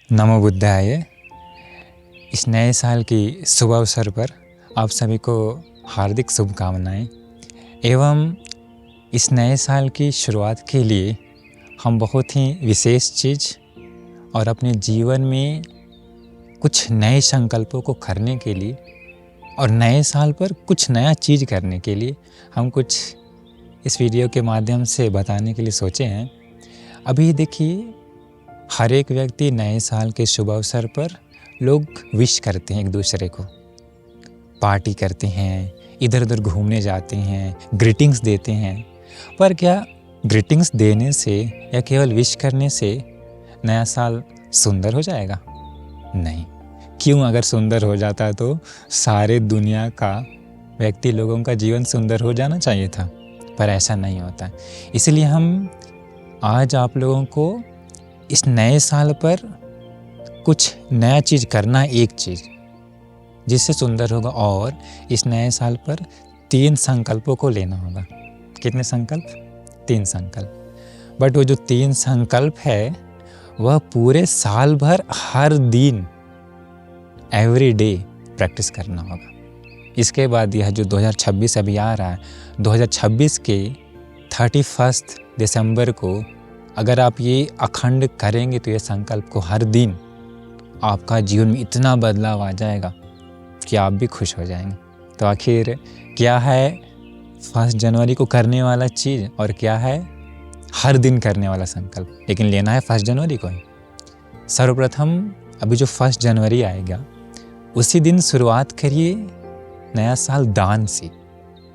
नमो बुद्धाय। इस नए साल की शुभ अवसर पर आप सभी को हार्दिक शुभकामनाएं एवं इस नए साल की शुरुआत के लिए हम बहुत ही विशेष चीज़ और अपने जीवन में कुछ नए संकल्पों को करने के लिए और नए साल पर कुछ नया चीज़ करने के लिए हम कुछ इस वीडियो के माध्यम से बताने के लिए सोचे हैं। अभी देखिए, हर एक व्यक्ति नए साल के शुभ अवसर पर लोग विश करते हैं, एक दूसरे को पार्टी करते हैं, इधर उधर घूमने जाते हैं, ग्रीटिंग्स देते हैं। पर क्या ग्रीटिंग्स देने से या केवल विश करने से नया साल सुंदर हो जाएगा? नहीं। क्यों? अगर सुंदर हो जाता तो सारे दुनिया का व्यक्ति लोगों का जीवन सुंदर हो जाना चाहिए था, पर ऐसा नहीं होता। इसलिए हम आज आप लोगों को इस नए साल पर कुछ नया चीज़ करना, एक चीज़ जिससे सुंदर होगा, और इस नए साल पर 3 संकल्पों को लेना होगा। कितने संकल्प? 3 संकल्प। बट वो जो 3 संकल्प है वह पूरे साल भर हर दिन एवरी डे प्रैक्टिस करना होगा। इसके बाद यह जो 2026 अभी आ रहा है, 2026 के 31 दिसंबर को अगर आप ये अखंड करेंगे तो ये संकल्प को हर दिन, आपका जीवन में इतना बदलाव आ जाएगा कि आप भी खुश हो जाएंगे। तो आखिर क्या है 1 जनवरी को करने वाला चीज़ और क्या है हर दिन करने वाला संकल्प? लेकिन लेना है 1 जनवरी को ही। सर्वप्रथम अभी जो 1 जनवरी आएगा उसी दिन शुरुआत करिए नया साल दान से।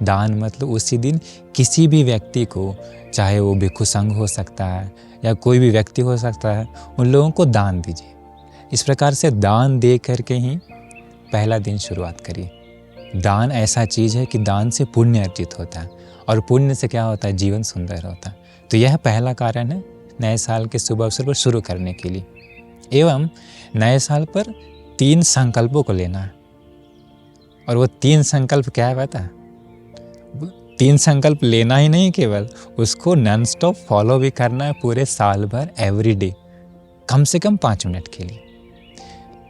दान मतलब उसी दिन किसी भी व्यक्ति को, चाहे वो भिक्षु संघ हो सकता है या कोई भी व्यक्ति हो सकता है, उन लोगों को दान दीजिए। इस प्रकार से दान दे करके ही पहला दिन शुरुआत करिए। दान ऐसा चीज़ है कि दान से पुण्य अर्जित होता है, और पुण्य से क्या होता है? जीवन सुंदर होता है। तो यह पहला कारण है नए साल के शुभ अवसर पर शुरू करने के लिए। एवं नए साल पर 3 संकल्पों को लेना है, और वो 3 संकल्प क्या है पता है? 3 संकल्प लेना ही नहीं, केवल उसको नॉन स्टॉप फॉलो भी करना है पूरे साल भर, एवरी डे, कम से कम 5 मिनट के लिए।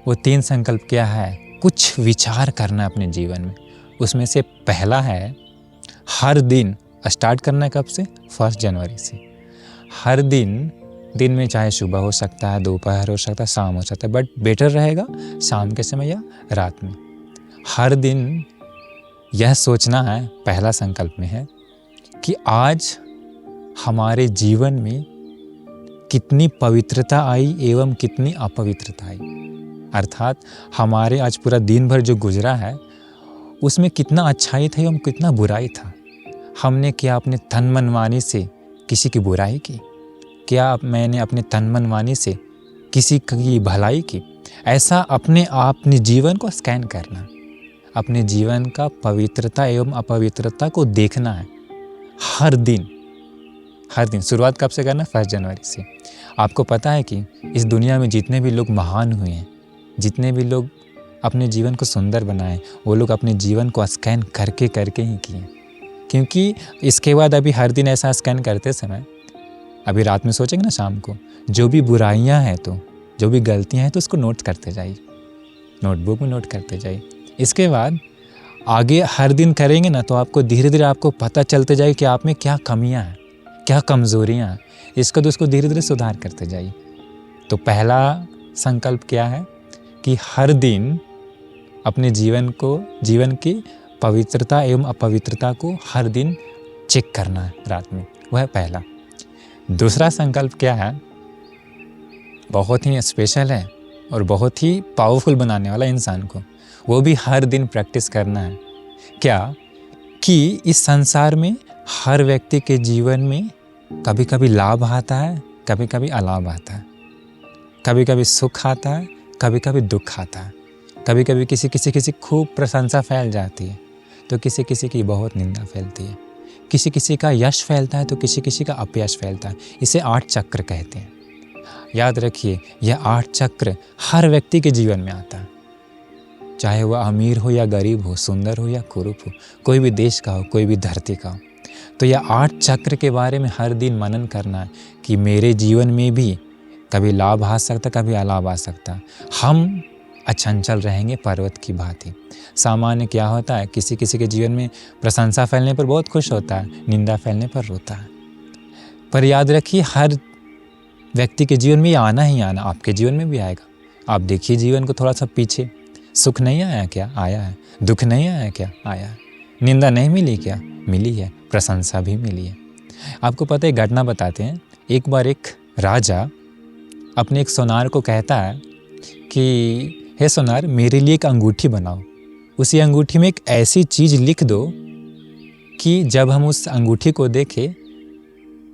वो 3 संकल्प क्या है? कुछ विचार करना अपने जीवन में। उसमें से पहला है हर दिन, स्टार्ट करना है कब से? 1 जनवरी से। हर दिन में चाहे सुबह हो सकता है, दोपहर हो सकता है, शाम हो सकता है, बट बेटर रहेगा शाम के समय या रात में। हर दिन यह सोचना है, पहला संकल्प में है कि आज हमारे जीवन में कितनी पवित्रता आई एवं कितनी अपवित्रता आई। अर्थात हमारे आज पूरा दिन भर जो गुजरा है उसमें कितना अच्छाई था एवं कितना बुराई था। हमने क्या अपने तन मन वाणी से किसी की बुराई की? क्या मैंने अपने तन मन वाणी से किसी की भलाई की? ऐसा अपने जीवन को स्कैन करना, अपने जीवन का पवित्रता एवं अपवित्रता को देखना है हर दिन। शुरुआत कब से करना? 1 जनवरी से। आपको पता है कि इस दुनिया में जितने भी लोग महान हुए हैं, जितने भी लोग अपने जीवन को सुंदर बनाए, वो लोग अपने जीवन को स्कैन करके ही किए। क्योंकि इसके बाद अभी हर दिन ऐसा स्कैन करते समय, अभी रात में सोचेंगे ना, शाम को जो भी बुराइयां हैं, तो जो भी गलतियां हैं, तो उसको नोट करते जाइए, नोटबुक में नोट करते जाइए। इसके बाद आगे हर दिन करेंगे ना, तो आपको धीरे धीरे आपको पता चलते जाए कि आप में क्या कमियां हैं, क्या कमज़ोरियां हैं। इसको तो उसको धीरे धीरे सुधार करते जाइए। तो पहला संकल्प क्या है कि हर दिन अपने जीवन की पवित्रता एवं अपवित्रता को हर दिन चेक करना है रात में। वह है पहला। दूसरा संकल्प क्या है? बहुत ही स्पेशल है और बहुत ही पावरफुल बनाने वाला इंसान को, वो भी हर दिन प्रैक्टिस करना है। क्या? कि इस संसार में हर व्यक्ति के जीवन में कभी कभी लाभ आता है, कभी कभी अलाभ आता है, कभी कभी सुख आता है, कभी कभी दुख आता है, कभी कभी किसी खूब प्रशंसा फैल जाती है, तो किसी की बहुत निंदा फैलती है, किसी का यश फैलता है, तो किसी का अपयश फैलता है। इसे 8 चक्र कहते हैं। याद रखिए, यह 8 चक्र हर व्यक्ति के जीवन में आता है, चाहे वह अमीर हो या गरीब हो, सुंदर हो या कुरूप हो, कोई भी देश का हो, कोई भी धरती का हो। तो यह 8 चक्र के बारे में हर दिन मनन करना है कि मेरे जीवन में भी कभी लाभ आ सकता, कभी अलाभ आ सकता। हम अचंचल रहेंगे पर्वत की भांति। सामान्य क्या होता है, किसी किसी के जीवन में प्रशंसा फैलने पर बहुत खुश होता है, निंदा फैलने पर रोता है। पर याद रखिए, हर व्यक्ति के जीवन में ये आना ही आना, आपके जीवन में भी आएगा। आप देखिए जीवन को थोड़ा सा पीछे, सुख नहीं आया क्या? आया है। दुख नहीं आया क्या? आया है। निंदा नहीं मिली क्या? मिली है। प्रशंसा भी मिली है। आपको पता है, घटना बताते हैं। एक बार एक राजा अपने एक सोनार को कहता है कि हे सोनार, मेरे लिए एक अंगूठी बनाओ। उसी अंगूठी में एक ऐसी चीज़ लिख दो कि जब हम उस अंगूठी को देखें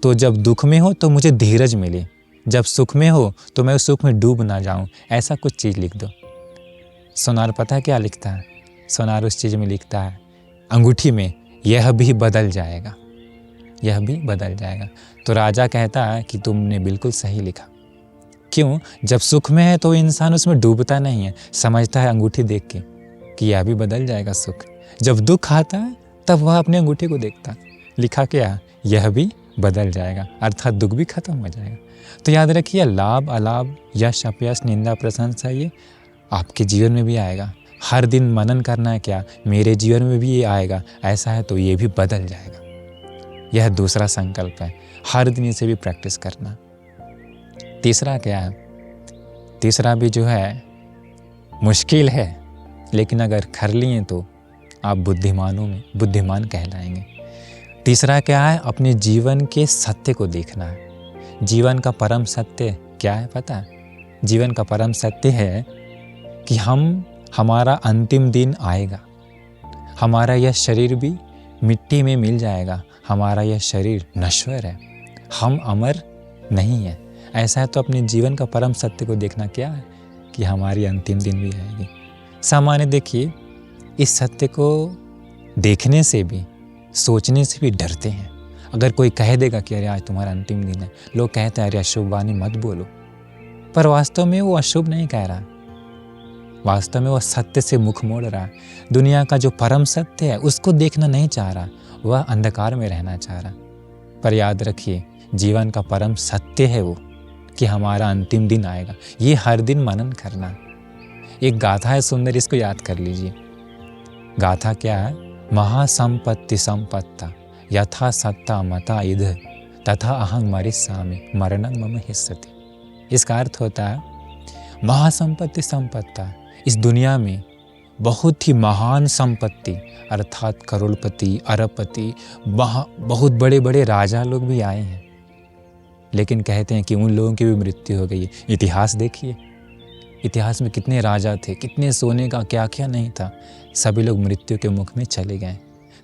तो जब दुख में हो तो मुझे धीरज मिले, जब सुख में हो तो मैं उस सुख में डूब ना जाऊं। ऐसा कुछ चीज़ लिख दो। सोनार पता है क्या लिखता है? सोनार उस चीज़ में लिखता है, अंगूठी में, यह भी बदल जाएगा, यह भी बदल जाएगा। तो राजा कहता है कि तुमने बिल्कुल सही लिखा। क्यों? जब सुख में है तो इंसान उसमें डूबता नहीं है, समझता है अंगूठी देख के कि यह भी बदल जाएगा सुख। जब दुख आता है तब वह अपने अंगूठी को देखता, लिखा क्या? यह भी बदल जाएगा, अर्थात दुख भी खत्म हो जाएगा। तो याद रखिए, लाभ अलाभ, यश अपयश, निंदा प्रशंसा, ये आपके जीवन में भी आएगा। हर दिन मनन करना है क्या? मेरे जीवन में भी ये आएगा। ऐसा है तो ये भी बदल जाएगा। यह दूसरा संकल्प है, हर दिन इसे भी प्रैक्टिस करना। तीसरा क्या है? तीसरा भी जो है मुश्किल है, लेकिन अगर कर लिए तो आप बुद्धिमानों में बुद्धिमान कहलाएंगे। तीसरा क्या है? अपने जीवन के सत्य को देखना है। जीवन का परम सत्य क्या है पता है? जीवन का परम सत्य है कि हमारा अंतिम दिन आएगा। हमारा यह शरीर भी मिट्टी में मिल जाएगा। हमारा यह शरीर नश्वर है, हम अमर नहीं है। ऐसा है तो अपने जीवन का परम सत्य को देखना क्या है कि हमारी अंतिम दिन भी आएगी। सामान्य देखिए, इस सत्य को देखने से भी, सोचने से भी डरते हैं। अगर कोई कह देगा कि अरे आज तुम्हारा अंतिम दिन है, लोग कहते हैं अरे अशुभ वाणी मत बोलो। पर वास्तव में वो अशुभ नहीं कह रहा, वास्तव में वह सत्य से मुख मोड़ रहा है। दुनिया का जो परम सत्य है उसको देखना नहीं चाह रहा, वह अंधकार में रहना चाह रहा। पर याद रखिए, जीवन का परम सत्य है वो कि हमारा अंतिम दिन आएगा। ये हर दिन मनन करना। एक गाथा है सुंदर, इसको याद कर लीजिए। गाथा क्या है? महासंपत्ति संपत्ता यथा सत्ता मता इध तथा अहं मरिष्यामि मरणं मम हिस्सति। इसका अर्थ होता है, महासंपत्ति संपत्ता, इस दुनिया में बहुत ही महान संपत्ति अर्थात करोड़पति, अरबपति, बहुत बड़े बड़े राजा लोग भी आए हैं, लेकिन कहते हैं कि उन लोगों की भी मृत्यु हो गई है। इतिहास देखिए, इतिहास में कितने राजा थे, कितने सोने का क्या क्या नहीं था, सभी लोग मृत्यु के मुख में चले गए।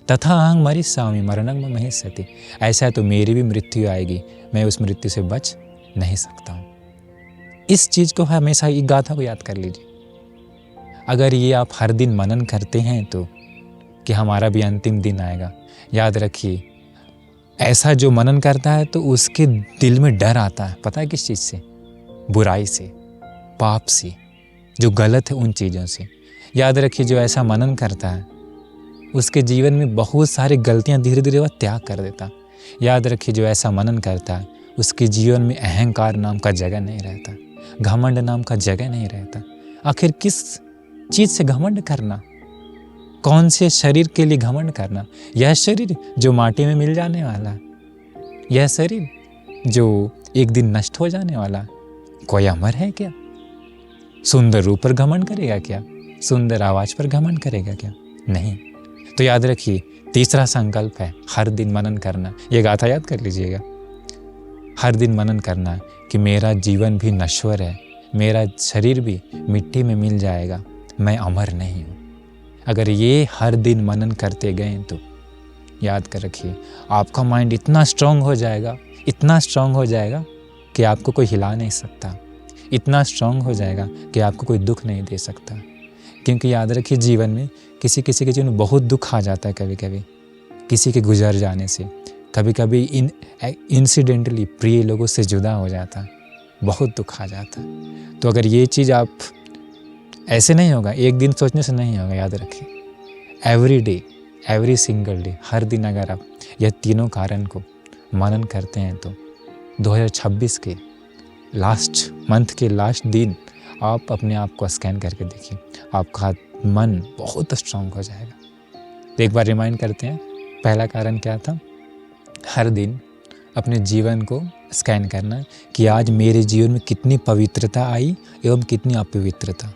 तथा अहं मरिष्यामि मरणं मम हिस्सति। ऐसा है तो मेरी भी मृत्यु आएगी, मैं उस मृत्यु से बच नहीं सकता हूँ। इस चीज़ को हमेशा, एक गाथा को याद कर लीजिए। अगर ये आप हर दिन मनन करते हैं तो कि हमारा भी अंतिम दिन आएगा, याद रखिए, ऐसा जो मनन करता है तो उसके दिल में डर आता है। पता है किस चीज़ से? बुराई से, पाप से, जो गलत है उन चीज़ों से। याद रखिए, जो ऐसा मनन करता है उसके जीवन में बहुत सारी गलतियां धीरे धीरे वह त्याग कर देता। याद रखिए, जो ऐसा मनन करता है उसके जीवन में अहंकार नाम का जगह नहीं रहता, घमंड नाम का जगह नहीं रहता। आखिर किस चीज़ से घमंड करना? कौन से शरीर के लिए घमंड करना? यह शरीर जो माटी में मिल जाने वाला है, यह शरीर जो एक दिन नष्ट हो जाने वाला है। कोई अमर है क्या? सुंदर रूप पर घमंड करेगा क्या? सुंदर आवाज पर घमंड करेगा क्या? नहीं। तो याद रखिए, तीसरा संकल्प है हर दिन मनन करना। यह गाथा याद कर लीजिएगा। हर दिन मनन करना कि मेरा जीवन भी नश्वर है, मेरा शरीर भी मिट्टी में मिल जाएगा, मैं अमर नहीं हूँ। अगर ये हर दिन मनन करते गए तो याद कर रखिए, आपका माइंड इतना स्ट्रांग हो जाएगा, इतना स्ट्रांग हो जाएगा कि आपको कोई हिला नहीं सकता, इतना स्ट्रांग हो जाएगा कि आपको कोई दुख नहीं दे सकता। क्योंकि याद रखिए, जीवन में किसी किसी के जीवन में बहुत दुख आ जाता है। कभी कभी किसी के गुजर जाने से, कभी कभी इंसिडेंटली प्रिय लोगों से जुदा हो जाता है, बहुत दुख आ जाता है। तो अगर ये चीज़ आप ऐसे नहीं होगा, एक दिन सोचने से नहीं होगा। याद रखिए, every day, every single day, हर दिन अगर आप यह तीनों कारण को मनन करते हैं तो 2026 के लास्ट मंथ के लास्ट दिन आप अपने आप को स्कैन करके देखिए, आपका मन बहुत स्ट्रांग हो जाएगा। तो एक बार रिमाइंड करते हैं, पहला कारण क्या था? हर दिन अपने जीवन को स्कैन करना कि आज मेरे जीवन में कितनी पवित्रता आई एवं कितनी अपवित्रता,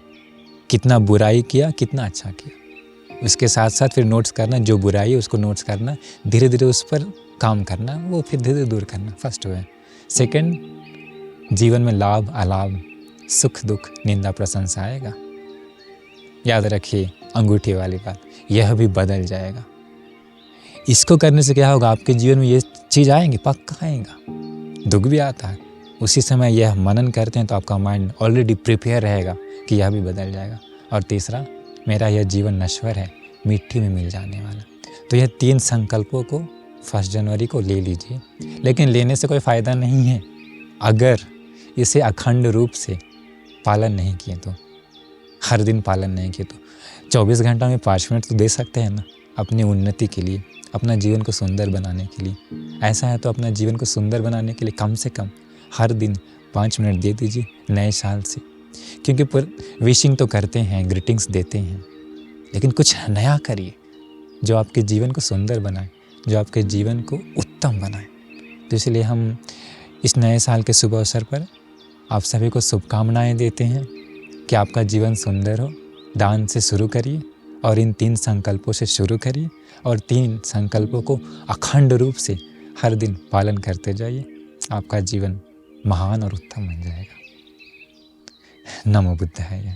कितना बुराई किया, कितना अच्छा किया। उसके साथ साथ फिर नोट्स करना, जो बुराई है उसको नोट्स करना, धीरे धीरे उस पर काम करना, वो फिर धीरे धीरे दूर करना। First way. सेकंड, जीवन में लाभ अलाभ, सुख दुख, निंदा प्रशंसा आएगा। याद रखिए अंगूठी वाली बात, यह भी बदल जाएगा। इसको करने से क्या होगा? आपके जीवन में ये चीज़ आएंगी, पक्का आएगा। दुख भी आता है, उसी समय यह मनन करते हैं तो आपका माइंड ऑलरेडी प्रिपेयर रहेगा कि यह भी बदल जाएगा। और तीसरा, मेरा यह जीवन नश्वर है, मिट्टी में मिल जाने वाला। तो यह 3 संकल्पों को 1 जनवरी को ले लीजिए। लेकिन लेने से कोई फ़ायदा नहीं है अगर इसे अखंड रूप से पालन नहीं किए तो, हर दिन पालन नहीं किए तो। 24 घंटा में 5 मिनट तो दे सकते हैं ना अपनी उन्नति के लिए, अपना जीवन को सुंदर बनाने के लिए। ऐसा है तो अपना जीवन को सुंदर बनाने के लिए कम से कम हर दिन 5 मिनट दे दीजिए नए साल से। क्योंकि विशिंग तो करते हैं, ग्रीटिंग्स देते हैं, लेकिन कुछ नया करिए जो आपके जीवन को सुंदर बनाए, जो आपके जीवन को उत्तम बनाए। तो इसलिए हम इस नए साल के शुभ अवसर पर आप सभी को शुभकामनाएं देते हैं कि आपका जीवन सुंदर हो। दान से शुरू करिए और इन 3 संकल्पों से शुरू करिए और 3 संकल्पों को अखंड रूप से हर दिन पालन करते जाइए। आपका जीवन महान और उत्तम बन जाएगा। नमो बुद्धाय।